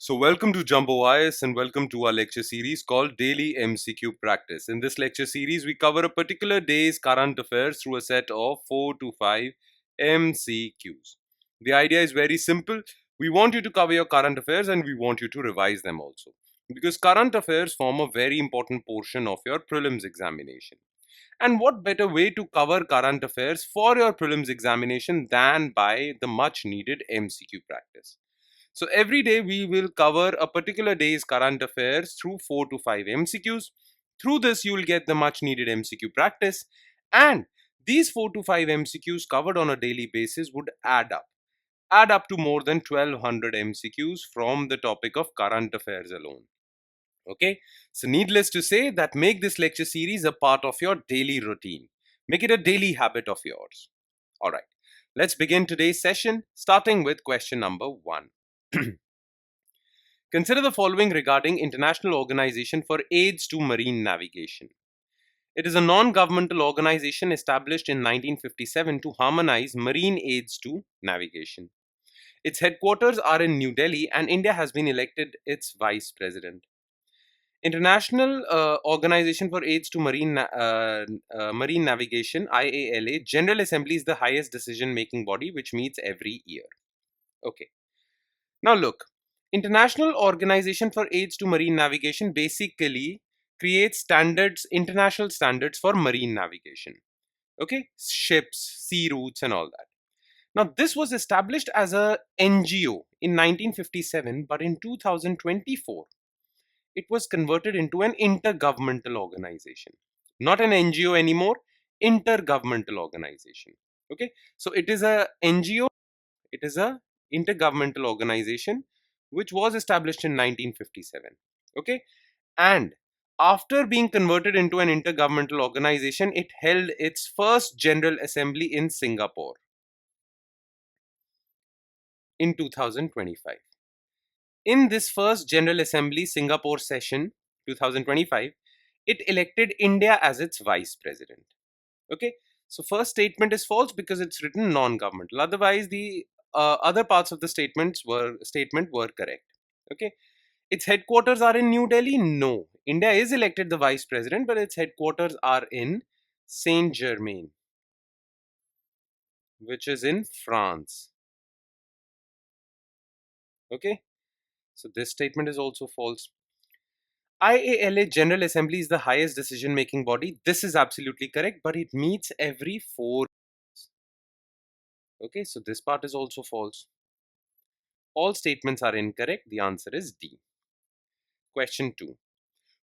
So, welcome to Jumbo IS and welcome to our lecture series called Daily MCQ Practice. In this lecture series, we cover a particular day's current affairs through a set of 4 to 5 MCQs. The idea is very simple. We want you to cover your current affairs and we want you to revise them also. Because current affairs form a very important portion of your prelims examination. And what better way to cover current affairs for your prelims examination than by the much needed MCQ practice? So every day we will cover a particular day's current affairs through 4 to 5 MCQs. Through this you will get the much needed MCQ practice, and these 4 to 5 MCQs covered on a daily basis would add up to more than 1200 MCQs from the topic of current affairs alone. Okay, so needless to say that make this lecture series a part of your daily routine. Make it a daily habit of yours. Alright, let's begin today's session starting with question number 1. Consider the following regarding International Organization for Aids to Marine Navigation. It is a non-governmental organization established in 1957 to harmonize marine aids to navigation. Its headquarters are in New Delhi and India has been elected its vice president. International Organization for Aids to Marine Navigation (IALA) General Assembly is the highest decision-making body which meets every year. Okay. Now look, International Organization for Aids to Marine Navigation basically creates standards, international standards for marine navigation. Okay, ships, sea routes and all that. Now this was established as a NGO in 1957, but in 2024 it was converted into an intergovernmental organization. Not an NGO anymore, intergovernmental organization. Okay, so it is a NGO, it is a intergovernmental organization which was established in 1957. Okay, and after being converted into an intergovernmental organization, it held its first General Assembly in Singapore in 2025. In this first General Assembly Singapore session 2025, it elected India as its vice president. Okay, so first statement is false because it's written non-governmental. Otherwise, the other parts of the statement were correct. Okay, its headquarters are in New Delhi. No, India is elected the vice president, but its headquarters are in Saint Germain, which is in France. Okay, so this statement is also false. IALA General Assembly is the highest decision-making body. This is absolutely correct, but it meets every 4 years. Okay, so this part is also false. All statements are incorrect. The answer is D. Question 2.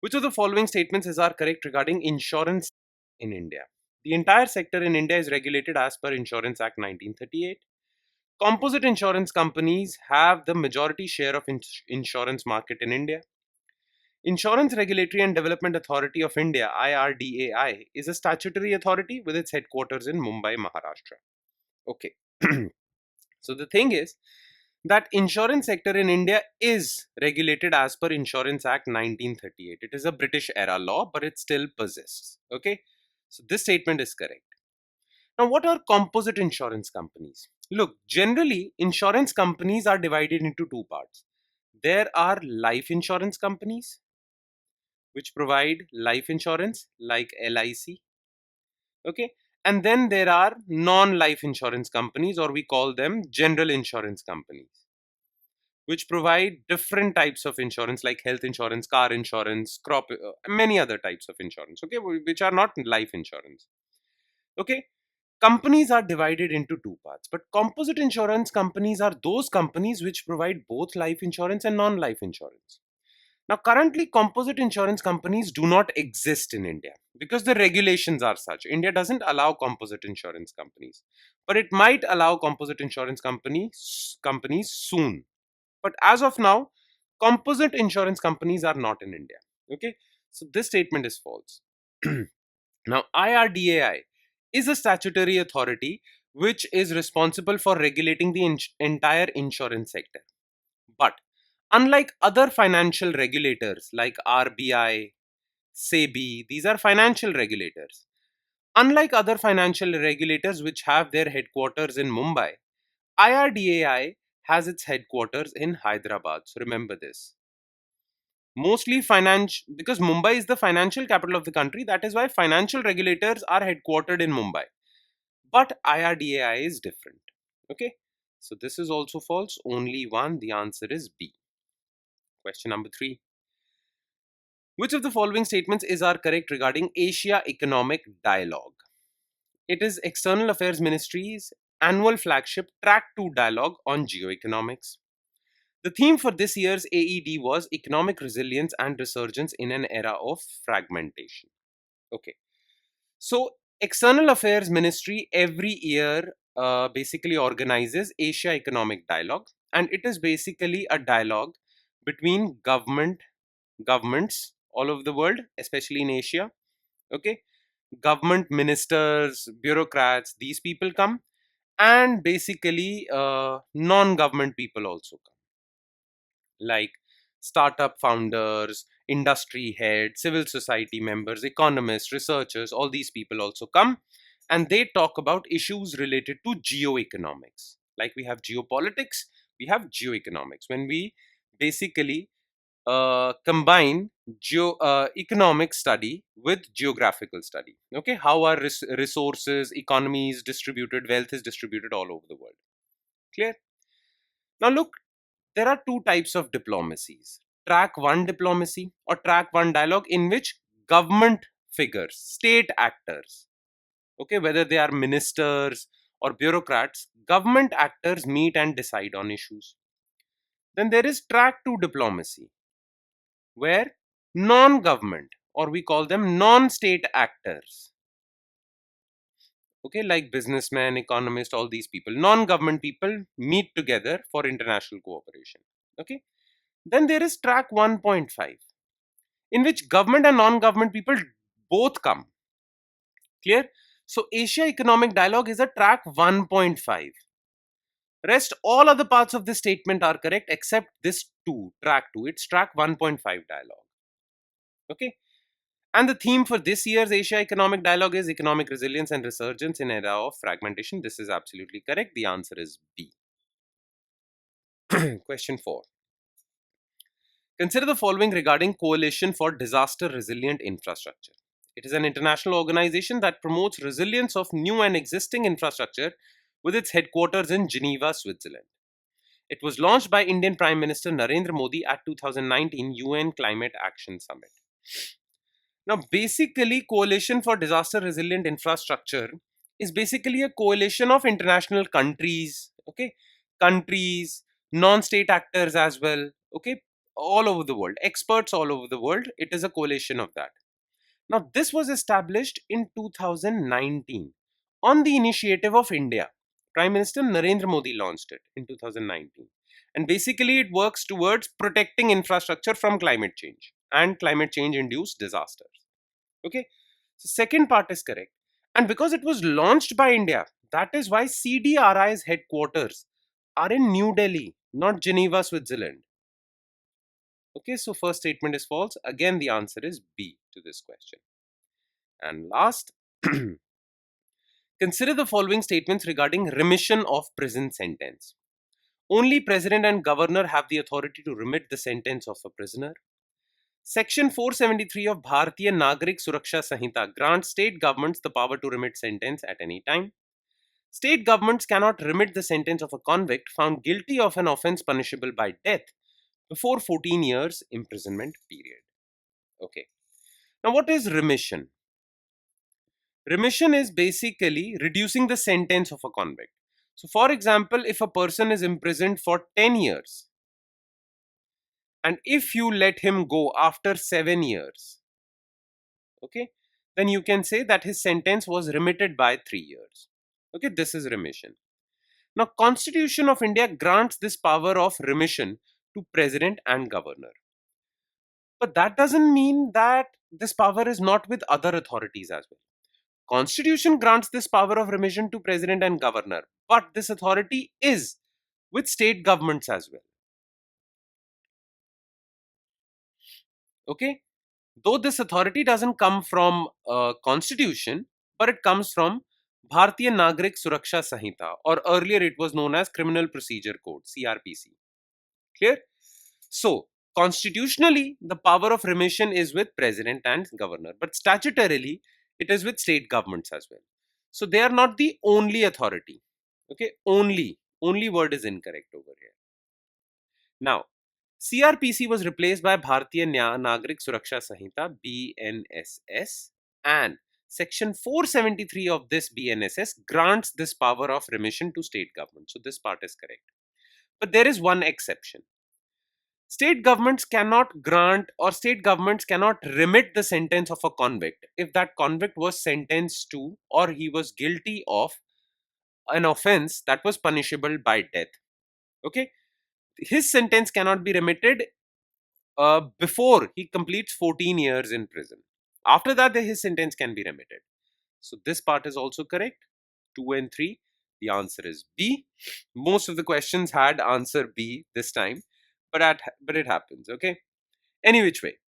Which of the following statements are correct regarding insurance in India? The entire sector in India is regulated as per Insurance Act 1938. Composite insurance companies have the majority share of insurance market in India. Insurance Regulatory and Development Authority of India (IRDAI) is a statutory authority with its headquarters in Mumbai, Maharashtra. Okay. So the thing is that insurance sector in India is regulated as per Insurance Act 1938. It is a British era law, but it still persists. Okay. So this statement is correct. Now, what are composite insurance companies? Look, generally, insurance companies are divided into two parts. There are life insurance companies, which provide life insurance like LIC. Okay. And then there are non-life insurance companies, or we call them general insurance companies, which provide different types of insurance like health insurance, car insurance, crop, many other types of insurance, okay, which are not life insurance. Okay, companies are divided into two parts, but composite insurance companies are those companies which provide both life insurance and non-life insurance. Now, currently, composite insurance companies do not exist in India because the regulations are such. India doesn't allow composite insurance companies, but it might allow composite insurance companies soon. But as of now, composite insurance companies are not in India. Okay, so this statement is false. Now, IRDAI is a statutory authority which is responsible for regulating the entire insurance sector. But unlike other financial regulators like RBI, SEBI, these are financial regulators. Unlike other financial regulators which have their headquarters in Mumbai, IRDAI has its headquarters in Hyderabad. So remember this. Mostly financial, because Mumbai is the financial capital of the country. That is why financial regulators are headquartered in Mumbai. But IRDAI is different. Okay. So this is also false. Only one. The answer is B. Question number 3. Which of the following statements is are correct regarding Asia Economic Dialogue? It is External Affairs Ministry's annual flagship Track 2 dialogue on geoeconomics. The theme for this year's AED was Economic Resilience and Resurgence in an Era of Fragmentation. Okay. So, External Affairs Ministry every year basically organizes Asia Economic Dialogue, and it is basically a dialogue between governments all over the world, especially in Asia. Okay, government ministers, bureaucrats, these people come, and basically non-government people also come, like startup founders, industry heads, civil society members, economists, researchers. All these people also come, and they talk about issues related to geoeconomics. Like we have geopolitics, we have geoeconomics. When we basically combine economic study with geographical study. Okay, how are resources, economies distributed, wealth is distributed all over the world. Clear? Now look, there are two types of diplomacies: track 1 diplomacy or track 1 dialogue, in which government figures, state actors, okay, whether they are ministers or bureaucrats, government actors meet and decide on issues. Then there is track 2 diplomacy, where non-government, or we call them non-state actors, okay, like businessmen, economists, all these people, non-government people meet together for international cooperation. Okay, then there is track 1.5, in which government and non-government people both come. Clear? So Asia Economic Dialogue is a track 1.5. Rest all other parts of this statement are correct except this 2, track 2. It's track 1.5 dialogue. Okay. And the theme for this year's Asia Economic Dialogue is Economic Resilience and Resurgence in Era of Fragmentation. This is absolutely correct. The answer is B. Question 4. Consider the following regarding Coalition for Disaster Resilient Infrastructure. It is an international organization that promotes resilience of new and existing infrastructure with its headquarters in Geneva, Switzerland. It was launched by Indian Prime Minister Narendra Modi at 2019 UN Climate Action Summit. Now, basically, Coalition for Disaster Resilient Infrastructure is basically a coalition of international countries, okay, countries, non-state actors as well, okay, all over the world, experts all over the world. It is a coalition of that. Now, this was established in 2019 on the initiative of India. Prime Minister Narendra Modi launched it in 2019. And basically, it works towards protecting infrastructure from climate change and climate change induced disasters. Okay, so second part is correct. And because it was launched by India, that is why CDRI's headquarters are in New Delhi, not Geneva, Switzerland. Okay, so first statement is false. Again, the answer is B to this question. And last, consider the following statements regarding remission of prison sentence. Only president and governor have the authority to remit the sentence of a prisoner. Section 473 of Bharatiya Nagrik Suraksha Sanhita grants state governments the power to remit sentence at any time. State governments cannot remit the sentence of a convict found guilty of an offence punishable by death before 14 years imprisonment period. Okay. Now, what is remission? Remission is basically reducing the sentence of a convict. So, for example, if a person is imprisoned for 10 years, and if you let him go after 7 years, okay, then you can say that his sentence was remitted by 3 years. Okay, this is remission. Now, Constitution of India grants this power of remission to president and governor. But that doesn't mean that this power is not with other authorities as well. Constitution grants this power of remission to president and governor, but this authority is with state governments as well. Okay, though this authority doesn't come from constitution, but it comes from Bharatiya Nagrik Suraksha Sanhita, or earlier it was known as Criminal Procedure Code, CRPC. Clear? So, constitutionally, the power of remission is with president and governor, but statutorily, it is with state governments as well. So, they are not the only authority. Okay, only word is incorrect over here. Now, CRPC was replaced by Bharatiya Nagrik Suraksha Sanhita, BNSS, and Section 473 of this BNSS grants this power of remission to state government. So, this part is correct. But there is one exception. State governments cannot grant or state governments cannot remit the sentence of a convict if that convict was sentenced to or he was guilty of an offense that was punishable by death. Okay, his sentence cannot be remitted before he completes 14 years in prison. After that, his sentence can be remitted. So this part is also correct. 2 and 3. The answer is B. Most of the questions had answer B this time, but it happens. Okay. Any which way.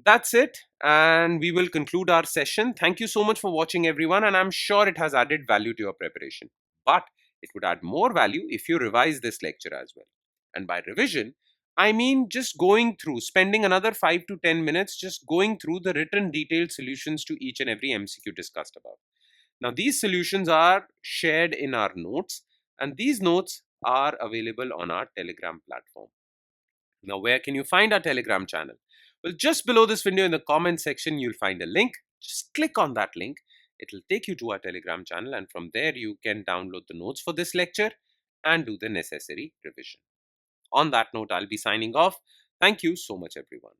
That's it, and we will conclude our session. Thank you so much for watching, everyone, and I'm sure it has added value to your preparation. But it would add more value if you revise this lecture as well. And by revision, I mean just going through, spending another 5 to 10 minutes just going through the written detailed solutions to each and every MCQ discussed above. Now, these solutions are shared in our notes, and these notes are available on our Telegram platform. Now, where can you find our Telegram channel? Well, just below this video in the comment section, you'll find a link. Just click on that link. It'll take you to our Telegram channel, and from there you can download the notes for this lecture and do the necessary revision. On that note, I'll be signing off. Thank you so much, everyone.